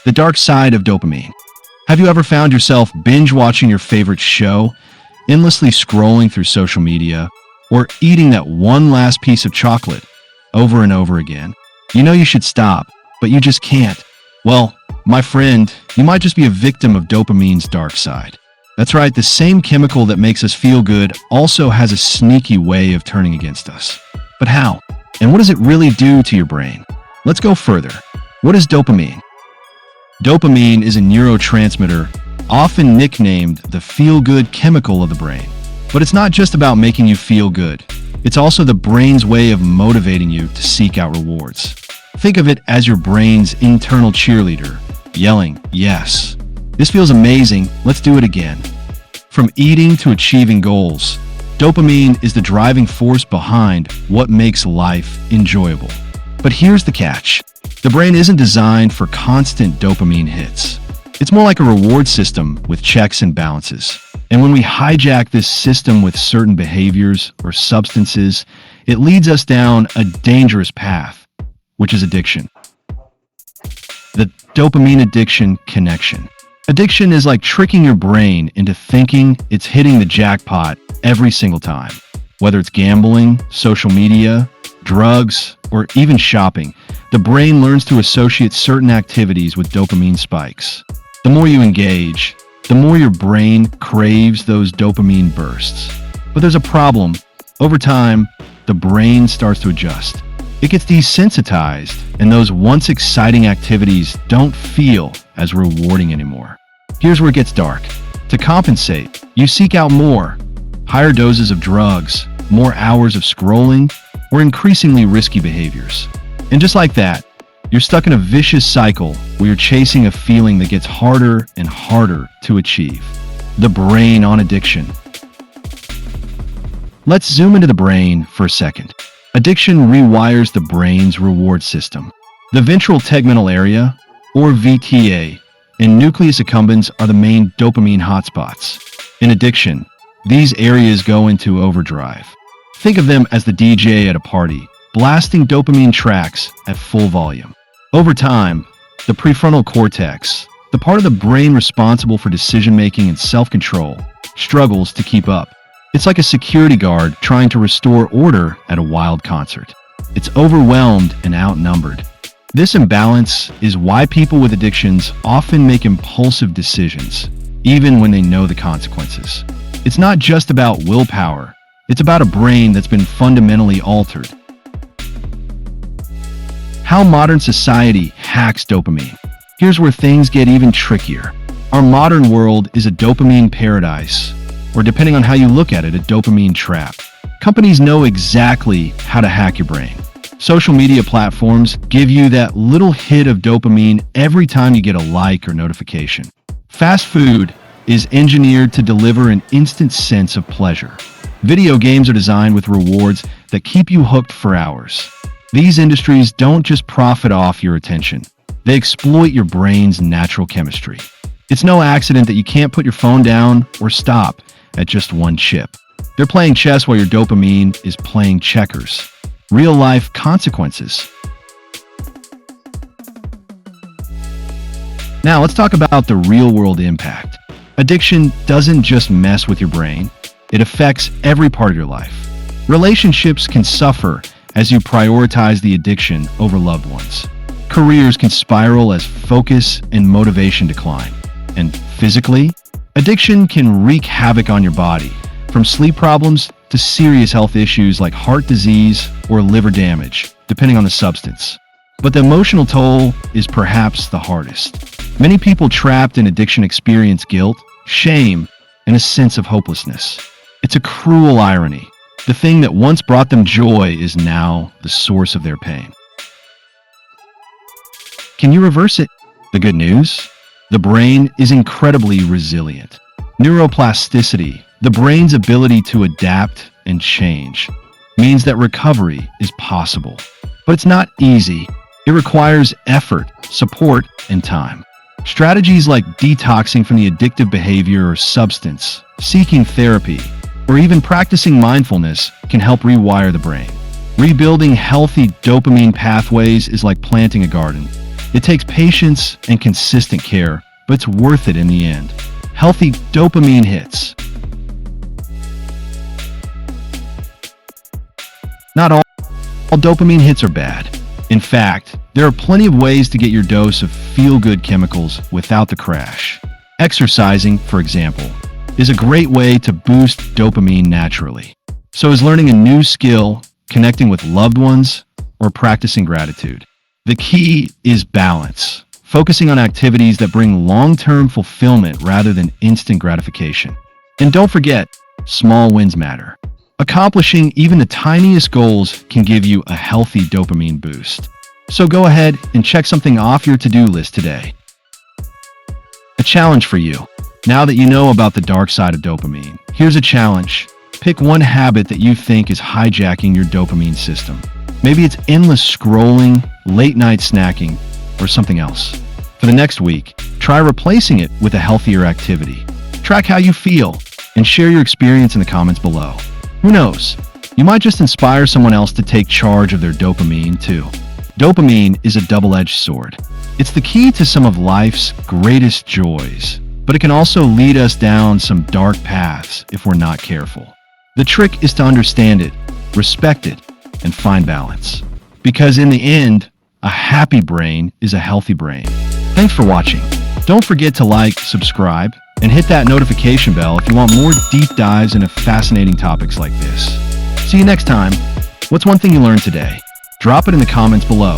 The dark side of dopamine. Have you ever found yourself binge watching your favorite show, endlessly scrolling through social media, or eating that one last piece of chocolate over and over again? You know you should stop, but you just can't. Well, my friend, you might just be a victim of dopamine's dark side. That's right, the same chemical that makes us feel good also has a sneaky way of turning against us. But how? And what does it really do to your brain? Let's go further. What is dopamine? Dopamine is a neurotransmitter, often nicknamed the feel-good chemical of the brain. But it's not just about making you feel good. It's also the brain's way of motivating you to seek out rewards. Think of it as your brain's internal cheerleader, yelling, "Yes, this feels amazing, let's do it again." From eating to achieving goals, dopamine is the driving force behind what makes life enjoyable. But here's the catch. The brain isn't designed for constant dopamine hits. It's more like a reward system with checks and balances. And when we hijack this system with certain behaviors or substances, it leads us down a dangerous path, which is addiction. The dopamine addiction connection. Addiction is like tricking your brain into thinking it's hitting the jackpot every single time. Whether it's gambling, social media, drugs, or even shopping, the brain learns to associate certain activities with dopamine spikes. The more you engage, the more your brain craves those dopamine bursts. But there's a problem. Over time, the brain starts to adjust. It gets desensitized, and those once exciting activities don't feel as rewarding anymore. Here's where it gets dark. To compensate, you seek out more, higher doses of drugs, more hours of scrolling, or increasingly risky behaviors. And just like that, you're stuck in a vicious cycle where you're chasing a feeling that gets harder and harder to achieve. The brain on addiction. Let's zoom into the brain for a second. Addiction rewires the brain's reward system. The ventral tegmental area, or VTA, and nucleus accumbens are the main dopamine hotspots. In addiction, these areas go into overdrive. Think of them as the DJ at a party, blasting dopamine tracks at full volume. Over time, the prefrontal cortex, the part of the brain responsible for decision-making and self-control, struggles to keep up. It's like a security guard trying to restore order at a wild concert. It's overwhelmed and outnumbered. This imbalance is why people with addictions often make impulsive decisions, even when they know the consequences. It's not just about willpower. It's about a brain that's been fundamentally altered. How modern society hacks dopamine. Here's where things get even trickier. Our modern world is a dopamine paradise, or depending on how you look at it, a dopamine trap. Companies know exactly how to hack your brain. Social media platforms give you that little hit of dopamine every time you get a like or notification. Fast food is engineered to deliver an instant sense of pleasure. Video games are designed with rewards that keep you hooked for hours. These industries don't just profit off your attention. They exploit your brain's natural chemistry. It's no accident that you can't put your phone down or stop at just one chip. They're playing chess while your dopamine is playing checkers. Real-life consequences. Now let's talk about the real-world impact. Addiction doesn't just mess with your brain. It affects every part of your life. Relationships can suffer as you prioritize the addiction over loved ones. Careers can spiral as focus and motivation decline. And physically, addiction can wreak havoc on your body, from sleep problems to serious health issues like heart disease or liver damage, depending on the substance. But the emotional toll is perhaps the hardest. Many people trapped in addiction experience guilt, shame, and a sense of hopelessness. It's a cruel irony. The thing that once brought them joy is now the source of their pain. Can you reverse it? The good news? The brain is incredibly resilient. Neuroplasticity, the brain's ability to adapt and change, means that recovery is possible. But it's not easy. It requires effort, support, and time. Strategies like detoxing from the addictive behavior or substance, seeking therapy, or even practicing mindfulness can help rewire the brain. Rebuilding healthy dopamine pathways is like planting a garden. It takes patience and consistent care, but it's worth it in the end. Healthy dopamine hits. Not all dopamine hits are bad. In fact, there are plenty of ways to get your dose of feel-good chemicals without the crash. Exercising, for example, is a great way to boost dopamine naturally. So is learning a new skill, connecting with loved ones, or practicing gratitude. The key is balance, focusing on activities that bring long-term fulfillment rather than instant gratification. And don't forget, small wins matter. Accomplishing even the tiniest goals can give you a healthy dopamine boost. So go ahead and check something off your to-do list today. A challenge for you. Now that you know about the dark side of dopamine, here's a challenge. Pick one habit that you think is hijacking your dopamine system. Maybe it's endless scrolling, late-night snacking, or something else. For the next week, try replacing it with a healthier activity. Track how you feel and share your experience in the comments below. Who knows? You might just inspire someone else to take charge of their dopamine too. Dopamine is a double-edged sword. It's the key to some of life's greatest joys, but it can also lead us down some dark paths if we're not careful. The trick is to understand it, respect it, and find balance. Because in the end, a happy brain is a healthy brain. Thanks for watching. Don't forget to like, subscribe, and hit that notification bell if you want more deep dives into fascinating topics like this. See you next time. What's one thing you learned today? Drop it in the comments below.